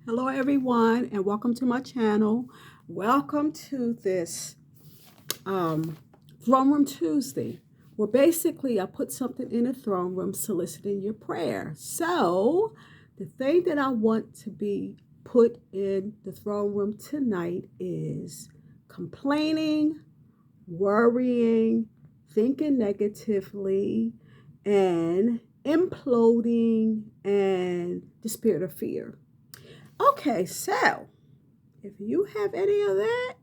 Hello everyone and welcome to my channel. Welcome to this Throne Room Tuesday. Well, basically I put something in the throne room soliciting your prayer. So the thing that I want to be put in the throne room tonight is complaining, worrying, thinking negatively, and imploding, and the spirit of fear. Okay, so if you have any of that,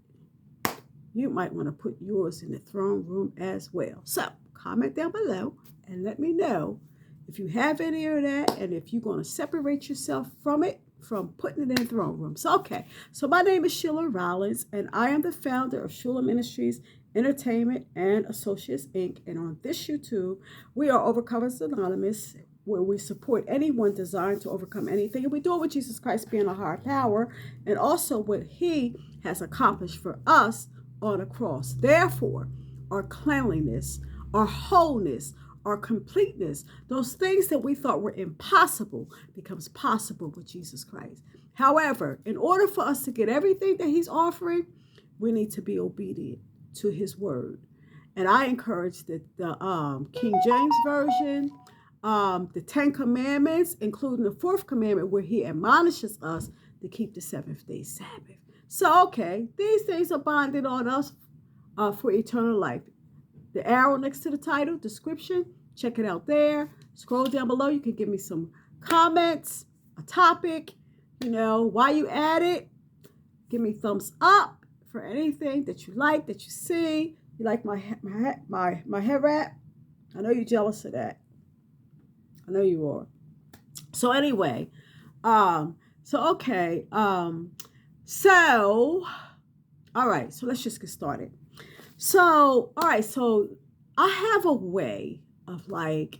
you might want to put yours in the throne room as well. So comment down below and let me know if you have any of that and if you're going to separate yourself from it, from putting it in the throne room. So, okay, so my name is Sheila Rollins and I am the founder of H.U.L.A Ministries, Entertainment and Associates Inc. And on this YouTube, we are Overcomers Anonymous, where we support anyone designed to overcome anything. And we do it with Jesus Christ being a higher power and also what he has accomplished for us on a cross. Therefore, our cleanliness, our wholeness, our completeness, those things that we thought were impossible becomes possible with Jesus Christ. However, in order for us to get everything that he's offering, we need to be obedient to his word. And I encourage that the King James Version, the Ten Commandments, including the fourth commandment where he admonishes us to keep the seventh-day Sabbath. So, okay, these things are binding on us for eternal life. The arrow next to the title, description, check it out there. Scroll down below. You can give me some comments, a topic, why you add it. Give me thumbs up for anything that you like, that you see. You like my hair wrap? I know you're jealous of that. I know you are. So anyway, okay. All right, so let's just get started. So, all right, so I have a way of like,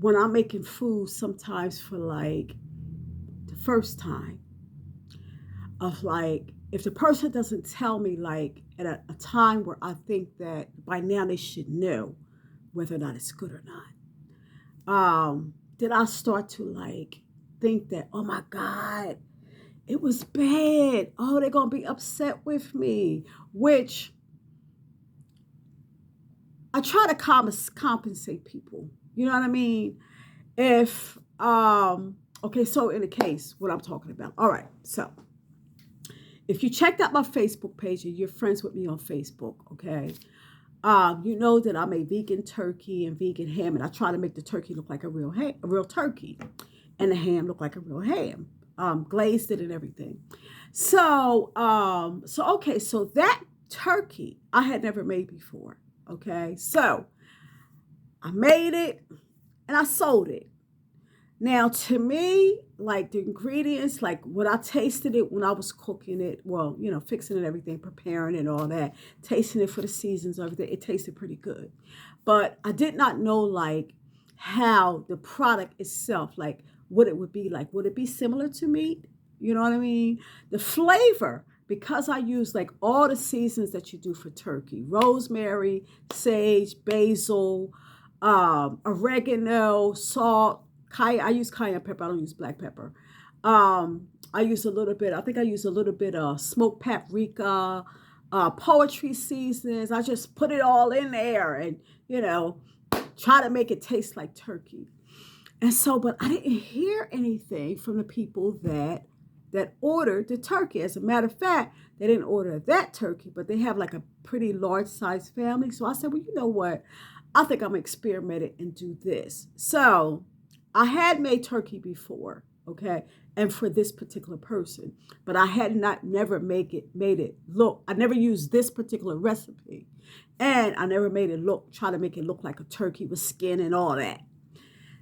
when I'm making food sometimes for like the first time, of like, if the person doesn't tell me like at a time where I think that by now they should know whether or not it's good or not, then I start to like think that, oh my God, it was bad. Oh, they're going to be upset with me, which I try to compensate people. You know what I mean? If, okay, so in the case, what I'm talking about. All right, so if you checked out my Facebook page and you're friends with me on Facebook, okay, you know that I make vegan turkey and vegan ham, and I try to make the turkey look like a real turkey, and the ham look like a real ham, glazed it and everything. So okay, so that turkey I had never made before. Okay, so I made it and I sold it. Now, to me, like the ingredients, like when I tasted it when I was cooking it, well, fixing it, everything, preparing it, all that, tasting it for the seasons, everything, it tasted pretty good. But I did not know like how the product itself, like what it would be like. Would it be similar to meat? You know what I mean? The flavor, because I use like all the seasons that you do for turkey: rosemary, sage, basil, oregano, salt. I use cayenne pepper. I don't use black pepper. I use a little bit. I think I use a little bit of smoked paprika, poetry seasonings. I just put it all in there and try to make it taste like turkey. And so, but I didn't hear anything from the people that ordered the turkey. As a matter of fact, they didn't order that turkey, but they have like a pretty large size family. So I said, well, you know what? I think I'm gonna experiment it and do this. So I had made turkey before, okay, and for this particular person, but I had never made it look. I never used this particular recipe, and I never try to make it look like a turkey with skin and all that.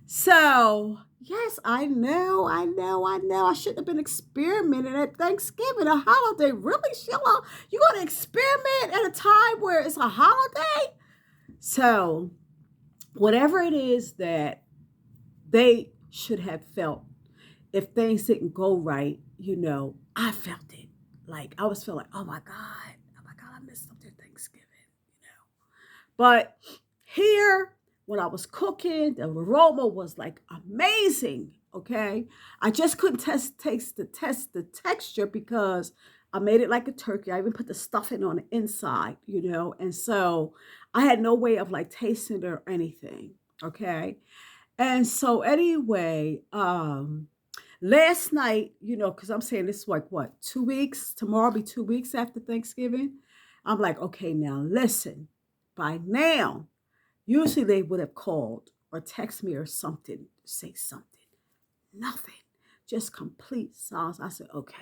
So yes, I know. I shouldn't have been experimenting at Thanksgiving, a holiday. Really, Sheila? You gonna experiment at a time where it's a holiday? So whatever it is that they should have felt if things didn't go right, I felt it. Like I was feeling like, oh my God, I missed something Thanksgiving. But here, when I was cooking, the aroma was like amazing. okay? I just couldn't test the texture because I made it like a turkey. I even put the stuffing on the inside, and so I had no way of like tasting it or anything, okay? And so anyway, last night, because I'm saying this is like what, 2 weeks? Tomorrow will be 2 weeks after Thanksgiving. I'm like, okay, now listen, by now, usually they would have called or text me or something, say something. Nothing. Just complete silence. I said, okay.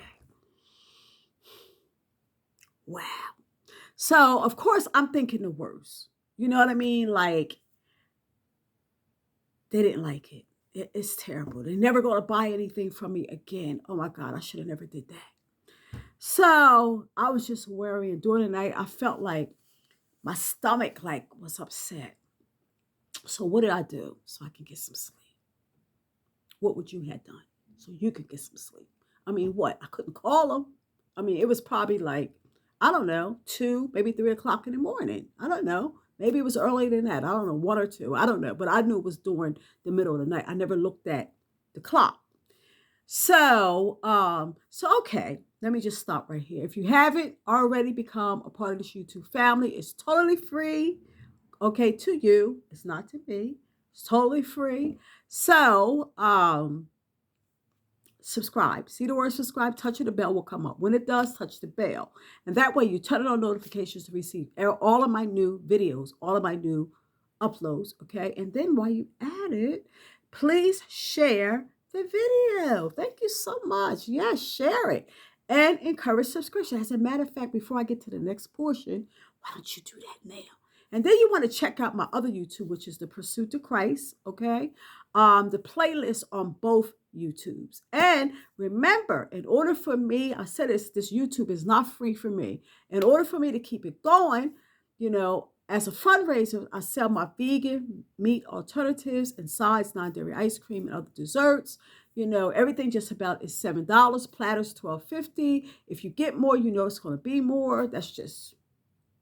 Wow. So, of course, I'm thinking the worst. You know what I mean? Like, they didn't like it. It's terrible. They're never going to buy anything from me again. Oh my God, I should have never did that. So I was just worrying. During the night, I felt like my stomach like was upset. So what did I do so I could get some sleep? What would you have done so you could get some sleep? I mean, what? I couldn't call them. I mean, it was probably like, I don't know, 2, maybe 3 o'clock in the morning. I don't know. Maybe it was earlier than that. I don't know, 1 or 2. I don't know. But I knew it was during the middle of the night. I never looked at the clock. So okay, let me just stop right here. If you haven't already become a part of this YouTube family, it's totally free. Okay, to you. It's not to me. It's totally free. So, subscribe. See the word subscribe, touch it, the bell will come up. When it does, touch the bell. And that way you turn on notifications to receive all of my new videos, all of my new uploads, okay? And then while you at it, please share the video. Thank you so much. Yes, share it. And encourage subscription. As a matter of fact, before I get to the next portion, why don't you do that now? And then you want to check out my other YouTube, which is The Pursuit to Christ, okay? The playlist on both YouTubes. And remember, in order for me, I said this YouTube is not free for me. In order for me to keep it going, as a fundraiser, I sell my vegan meat alternatives and sides, non-dairy ice cream and other desserts. Everything just about is $7. Platters $12.50. If you get more, it's going to be more. That's just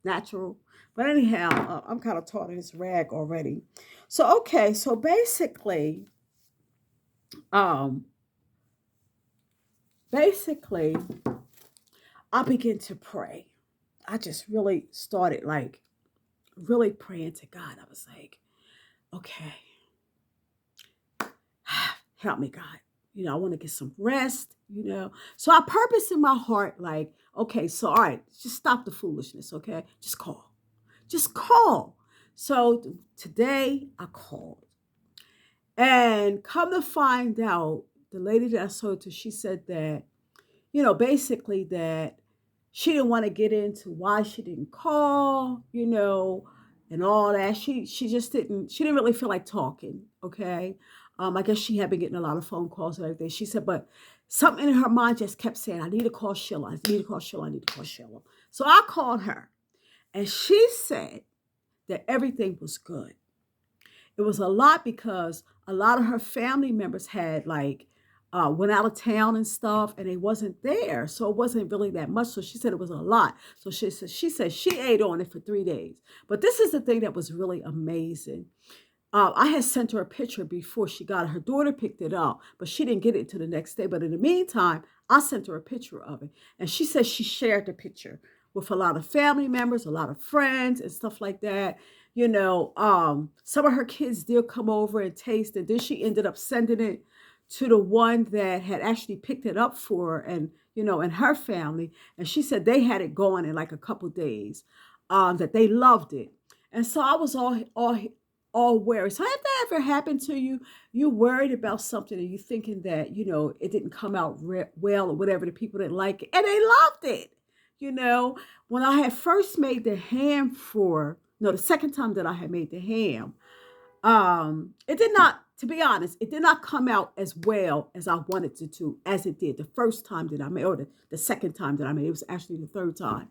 natural. But anyhow, I'm kind of taught in this rag already. So, okay. So basically, I began to pray. I just really started like really praying to God. I was like, okay, help me, God. I want to get some rest. So I purpose in my heart, like, okay, so all right, just stop the foolishness, okay? Just call. Just call. So today I called. And come to find out, the lady that I sold to, she said that, basically that she didn't want to get into why she didn't call, and all that. She didn't really feel like talking, okay? I guess she had been getting a lot of phone calls and everything. She said, but something in her mind just kept saying, I need to call H.U.L.A. I need to call H.U.L.A. I need to call H.U.L.A. So I called her, and she said that everything was good. It was a lot because a lot of her family members had like went out of town and stuff, and they wasn't there, so it wasn't really that much. So she said it was a lot. So she said she ate on it for 3 days. But this is the thing that was really amazing. I had sent her a picture before she got it. Her daughter picked it up, but she didn't get it till the next day. But in the meantime, I sent her a picture of it, and she said she shared the picture with a lot of family members, a lot of friends, and stuff like that. Some of her kids did come over and taste it. Then she ended up sending it to the one that had actually picked it up for her and her family. And she said they had it going in like a couple days, that they loved it. And so I was all worried. So if that ever happened to you, you worried about something and you thinking that, it didn't come out well or whatever, the people didn't like it, and they loved it. When I had first made the ham the second time that I had made the ham, it did not, to be honest, it did not come out as well as I wanted it to, as it did the first time that I made, or the second time that I made. It was actually the third time.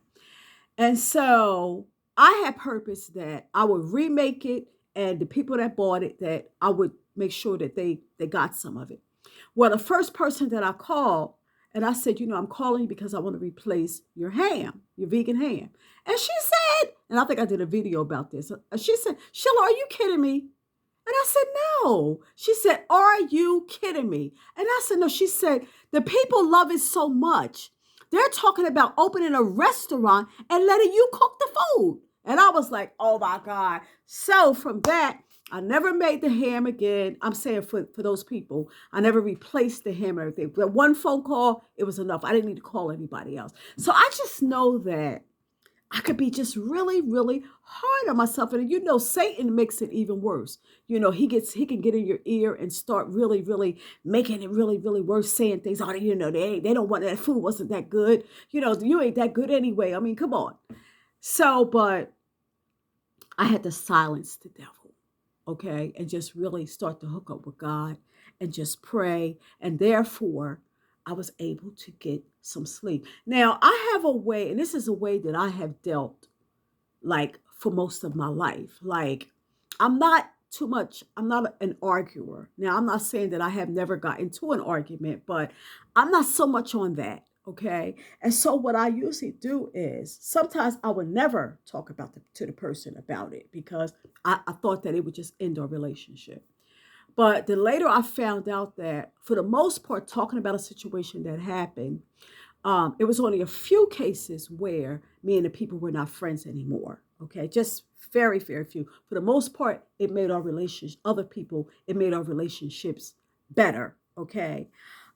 And so I had purposed that I would remake it, and the people that bought it, that I would make sure that they got some of it. Well, the first person that I called, and I said, I'm calling you because I want to replace your ham, your vegan ham. And she said, and I think I did a video about this. She said, H.U.L.A, are you kidding me? And I said, no. She said, are you kidding me? And I said, no. She said, the people love it so much. They're talking about opening a restaurant and letting you cook the food. And I was like, oh my God. So from that, I never made the ham again. I'm saying for those people, I never replaced the ham or everything. But one phone call, it was enough. I didn't need to call anybody else. So I just know that I could be just really, really hard on myself. And you know, Satan makes it even worse. You know, he can get in your ear and start really, really making it really, really worse, saying things, oh, you know, they don't want that food wasn't that good. You know, you ain't that good anyway. I mean, come on. So, but I had to silence the devil. Okay, and just really start to hook up with God and just pray. And therefore, I was able to get some sleep. Now, I have a way, and this is a way that I have dealt like for most of my life. Like, I'm not too much, I'm not an arguer. Now, I'm not saying that I have never got into an argument, but I'm not so much on that. Okay. And so what I usually do is sometimes I would never talk about to the person about it because I thought that it would just end our relationship. But the later I found out that for the most part, talking about a situation that happened, it was only a few cases where me and the people were not friends anymore. Okay, just very, very few. For the most part, it made our relations, other people, it made our relationships better. Okay.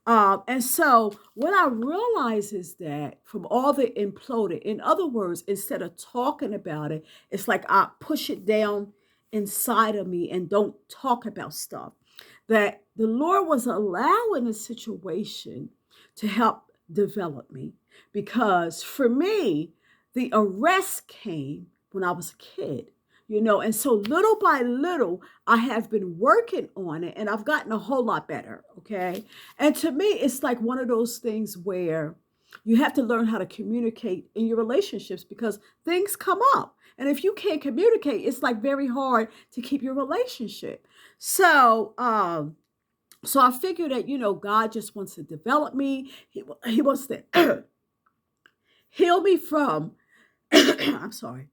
And so what I realize is that from all the imploded, in other words, instead of talking about it, it's like I push it down inside of me and don't talk about stuff. That the Lord was allowing a situation to help develop me. Because for me, the arrest came when I was a kid, you know, and so little by little, I have been working on it and I've gotten a whole lot better. Okay. And to me, it's like one of those things where you have to learn how to communicate in your relationships because things come up. And if you can't communicate, it's like very hard to keep your relationship. So I figure that, you know, God just wants to develop me. He wants to heal me from, I'm sorry,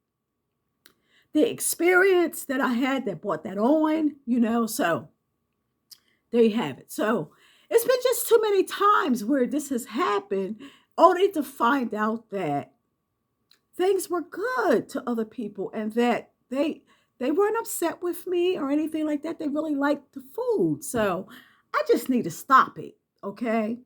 the experience that I had that brought that on, you know. So there you have it. So it's been just too many times where this has happened, only to find out that things were good to other people and that they weren't upset with me or anything like that. They really liked the food. So I just need to stop it, okay?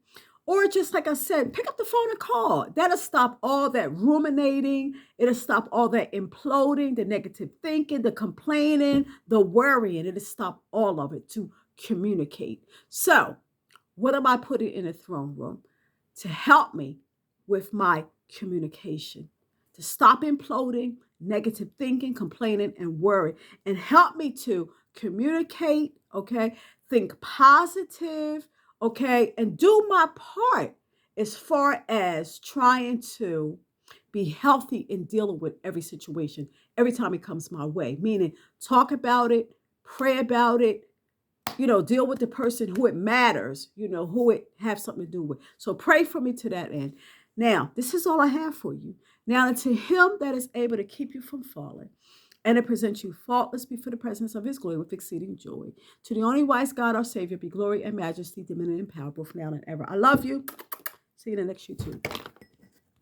Or just like I said, pick up the phone and call. That'll stop all that ruminating. It'll stop all that imploding, the negative thinking, the complaining, the worrying. It'll stop all of it to communicate. So what am I putting in the throne room? To help me with my communication, to stop imploding, negative thinking, complaining, and worry, and help me to communicate, okay? Think positive, okay? And do my part as far as trying to be healthy in dealing with every situation, every time it comes my way, meaning talk about it, pray about it, you know, deal with the person who it matters, you know, who it have something to do with. So pray for me to that end. Now, this is all I have for you. Now, unto him that is able to keep you from falling and to present you faultless before the presence of his glory with exceeding joy. To the only wise God, our Savior, be glory and majesty, dominion and power, both now and ever. I love you. See you in the next YouTube.